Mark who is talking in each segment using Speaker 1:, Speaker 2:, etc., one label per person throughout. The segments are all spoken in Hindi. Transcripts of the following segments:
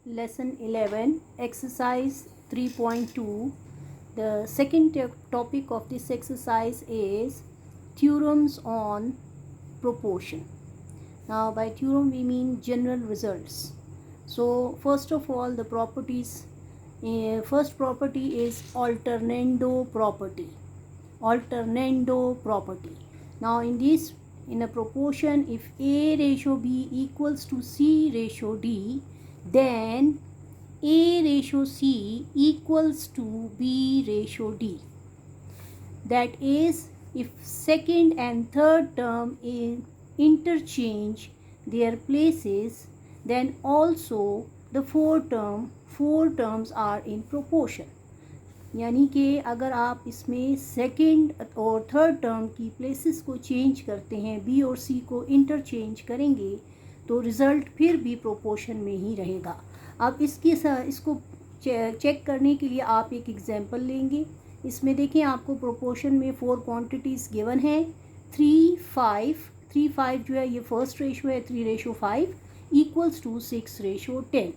Speaker 1: Lesson 11, Exercise 3.2. The second topic of this exercise is theorems on proportion. Now, by theorem we mean general results. So, first of all, the properties. First property is alternando property. Alternando property. Now, in a proportion, if A ratio B equals to C ratio D, then A ratio C equals to B ratio D. That is, if second and third term interchange their places, then also the four terms are in proportion. यानी कि अगर आप इसमें सेकंड और थर्ड टर्म की प्लेसेस को चेंज करते हैं, बी और सी को इंटरचेंज करेंगे, तो रिज़ल्ट फिर भी प्रोपोर्शन में ही रहेगा. अब इसको चेक करने के लिए आप एक एग्जांपल लेंगे. इसमें देखें, आपको प्रोपोर्शन में 4 क्वांटिटीज़ गिवन है. 3, 5 जो है ये फर्स्ट रेशो है, 3:5 इक्वल्स टू 6:10.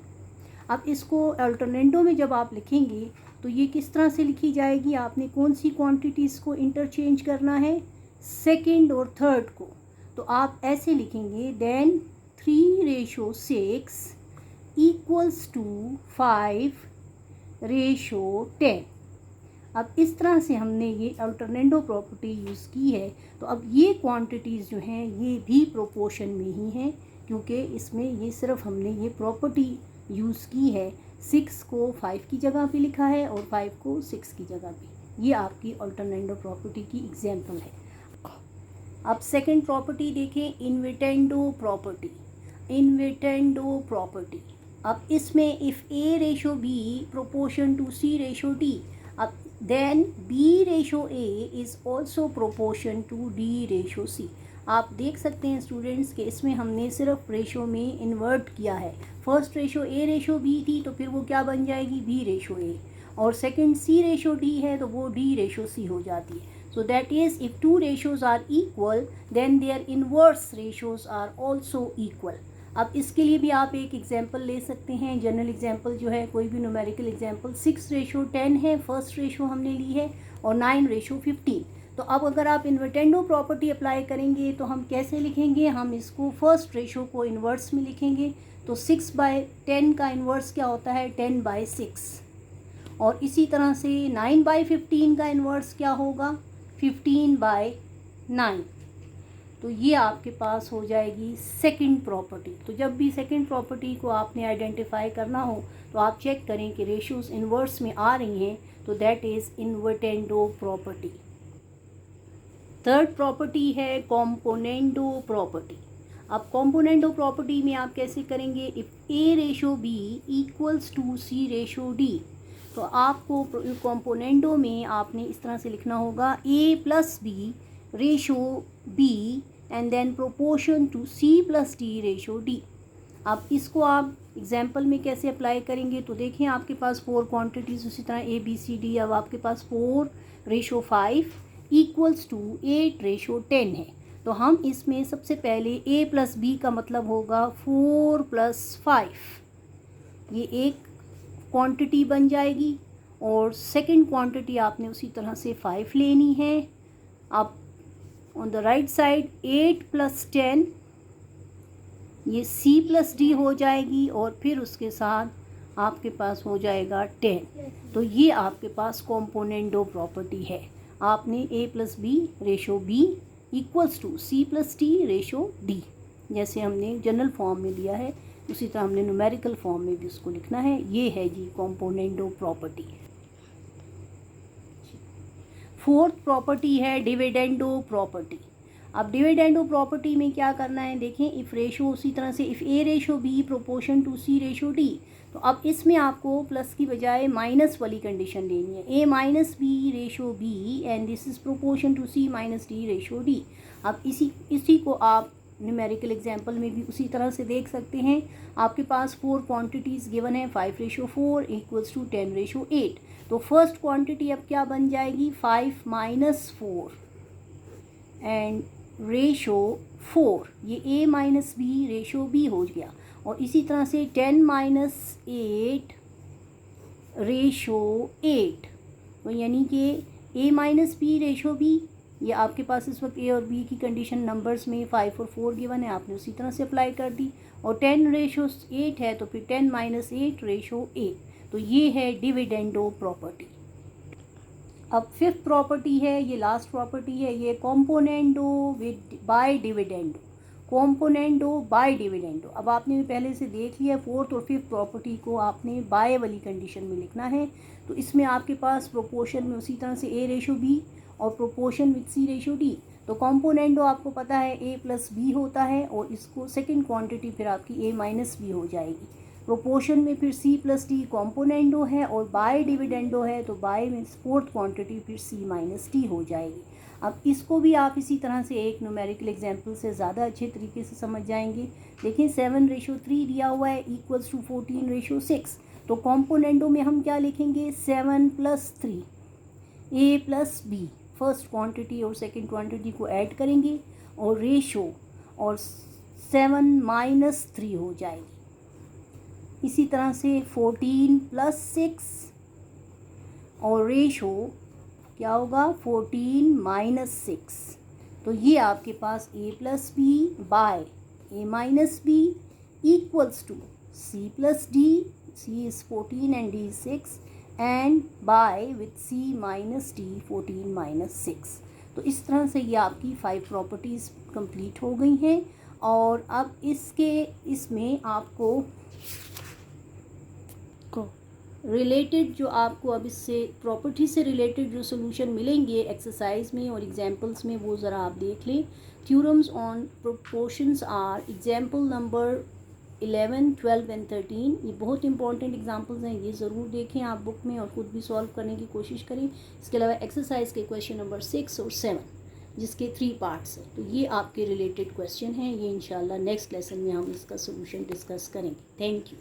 Speaker 1: अब इसको अल्टरनेंडो में जब आप लिखेंगे तो ये किस तरह से लिखी जाएगी? आपने कौन सी क्वांटिटीज़ को इंटरचेंज करना है? सेकंड और थर्ड को. तो आप ऐसे लिखेंगे, देन 3:6 इक्वल्स टू 5:10. अब इस तरह से हमने ये अल्टरनेंडो प्रॉपर्टी यूज़ की है. तो अब ये क्वांटिटीज़ जो हैं ये भी प्रोपोर्शन में ही हैं, क्योंकि इसमें ये सिर्फ हमने ये प्रॉपर्टी यूज़ की है. 6 को 5 की जगह पे लिखा है और 5 को 6 की जगह पे. ये आपकी अल्टरनेंडो प्रॉपर्टी की एग्जांपल है. अब सेकंड प्रॉपर्टी देखें, इन्वर्टेंडो प्रॉपर्टी. Invertendo property. अब इसमें if A ratio B proportion to C ratio D, अब then B ratio A is also proportion to D ratio C. आप देख सकते हैं स्टूडेंट्स कि इसमें हमने सिर्फ रेशो में इन्वर्ट किया है. First ratio A ratio B थी तो फिर वो क्या बन जाएगी? B ratio A. और सेकंड C रेशो D है तो वो D रेशो C हो जाती है. So that is if 2 ratios are equal then their inverse ratios are also equal. अब इसके लिए भी आप एक एग्जांपल ले सकते हैं. जनरल एग्जांपल जो है, कोई भी न्यूमेरिकल एग्जांपल. 6:10 है फर्स्ट रेशो हमने ली है, और 9:15. तो अब अगर आप इन्वर्टेंडो प्रॉपर्टी अप्लाई करेंगे तो हम कैसे लिखेंगे? हम इसको फर्स्ट रेशो को इन्वर्स में लिखेंगे. तो 6/10 का इन्वर्स क्या होता है? 10/6. और इसी तरह से 9/15 का इन्वर्स क्या होगा? 15/9. तो ये आपके पास हो जाएगी सेकंड प्रॉपर्टी. तो जब भी सेकंड प्रॉपर्टी को आपने आइडेंटिफाई करना हो तो आप चेक करें कि रेशियोज़ इन्वर्स में आ रही हैं, तो that is invertendo property. Third property है कॉम्पोनेंडो प्रॉपर्टी. अब कॉम्पोनेंडो प्रॉपर्टी में आप कैसे करेंगे? If A ratio B equals to C ratio D, तो आपको कॉम्पोनेंडो में आपने इस तरह से लिखना होगा, A plus B ratio B and then proportion to C plus D ratio D. अब इसको आप एग्जाम्पल में कैसे अप्लाई करेंगे? तो देखें, आपके पास 4 क्वांटिटीज़, उसी तरह A B C D. अब आपके पास 4:5 इक्वल्स टू 8:10 है. तो हम इसमें सबसे पहले A प्लस B का मतलब होगा 4 + 5. ये एक क्वांटिटी बन जाएगी. और सेकंड क्वांटिटी आपने उसी तरह से 5 लेनी है. अब ऑन द राइट साइड 8 + 10 ये C प्लस D हो जाएगी, और फिर उसके साथ आपके पास हो जाएगा 10. तो ये आपके पास कॉम्पोनेंडो प्रॉपर्टी है. आपने A plus B ratio B equals to C plus D ratio D, जैसे हमने जनरल फॉर्म में लिया है उसी तरह हमने न्यूमेरिकल फॉर्म में भी उसको लिखना है. ये है जी कॉम्पोनेंडो प्रॉपर्टी. फोर्थ प्रॉपर्टी है डिविडेंडो प्रॉपर्टी. अब डिविडेंडो प्रॉपर्टी में क्या करना है? देखें, इफ़ रेशो उसी तरह से if A ratio B proportion to C ratio D, तो अब इसमें आपको प्लस की बजाय माइनस वाली कंडीशन लेनी है. A minus B ratio B and this is proportion to C minus D ratio D. अब इसी को आप न्यूमेरिकल एग्जांपल में भी उसी तरह से देख सकते हैं. आपके पास 4 क्वांटिटीज़ गिवन है. 5:4 इक्वल्स टू 10:8. तो फर्स्ट क्वांटिटी अब क्या बन जाएगी? 5 - 4 एंड रेशो 4. ये A minus B ratio B हो गया. और इसी तरह से 10 माइनस 8 रेशो 8, तो यानी कि a minus B ratio B, ये आपके पास इस वक्त a और b की कंडीशन नंबर्स में 5 और 4 गिवन है, आपने उसी तरह से अप्लाई कर दी। और 10 रेशो 8 है तो फिर 10 माइनस 8 रेशो a, तो ये है डिविडेंडो प्रॉपर्टी। अब फिफ्थ प्रॉपर्टी है, ये लास्ट प्रॉपर्टी है, ये componendo with by dividendo, componendo by dividendo. अब आपने पहले से देख लिया, फोर्थ और फिफ्थ प्रॉपर्टी को आपने बाय वाली कंडीशन में लिखना है। तो इसमें आपके पास प्रोपोर्शन में उसी तरह से a रेशो b और proportion with c ratio d। तो कॉम्पोनेंडो आपको पता है a प्लस b होता है, और इसको सेकंड क्वांटिटी फिर आपकी a माइनस b हो जाएगी। प्रोपोर्शन में फिर c प्लस d कॉम्पोनेंडो है, और बाय डिविडेंडो है तो बाय मीन्स फोर्थ क्वांटिटी फिर c माइनस d हो जाएगी। अब इसको भी आप इसी तरह से एक न्यूमेरिकल एग्जांपल से ज़्यादा अच्छे तरीके से समझ जाएंगे। देखिए 7 रेशो 3 दिया हुआ है इक्वल्स टू 14 रेशो 6, तो कॉम्पोनेंडो में हम क्या लिखेंगे, 7 plus 3 a plus b, first quantity और सेकंड क्वांटिटी को ऐड करेंगे और रेशो और 7 माइनस 3 हो जाएगी। इसी तरह से 14 प्लस 6 और रेशो क्या होगा, 14 माइनस 6, तो ये आपके पास a plus B by a minus B equals to c plus d, c is 14 and d is 6, and by with c minus d 14 minus 6। तो इस तरह से ये आपकी 5 प्रॉपर्टीज़ कंप्लीट हो गई हैं। और अब इसमें आपको रिलेटेड जो आपको अब इससे प्रॉपर्टी से रिलेटेड जो सोल्यूशन मिलेंगे एक्सरसाइज में और एग्जांपल्स में, वो ज़रा आप देख लें। Theorems on proportions are example number 11, 12 and 13। ये बहुत इंपॉर्टेंट एग्जांपल्स हैं, ये ज़रूर देखें आप बुक में और ख़ुद भी सॉल्व करने की कोशिश करें। इसके अलावा एक्सरसाइज के क्वेश्चन नंबर 6 और 7 जिसके 3 पार्ट्स हैं, तो ये आपके रिलेटेड क्वेश्चन हैं। ये इंशाल्लाह नेक्स्ट लेसन में हम इसका सोल्यूशन डिस्कस करेंगे। Thank you.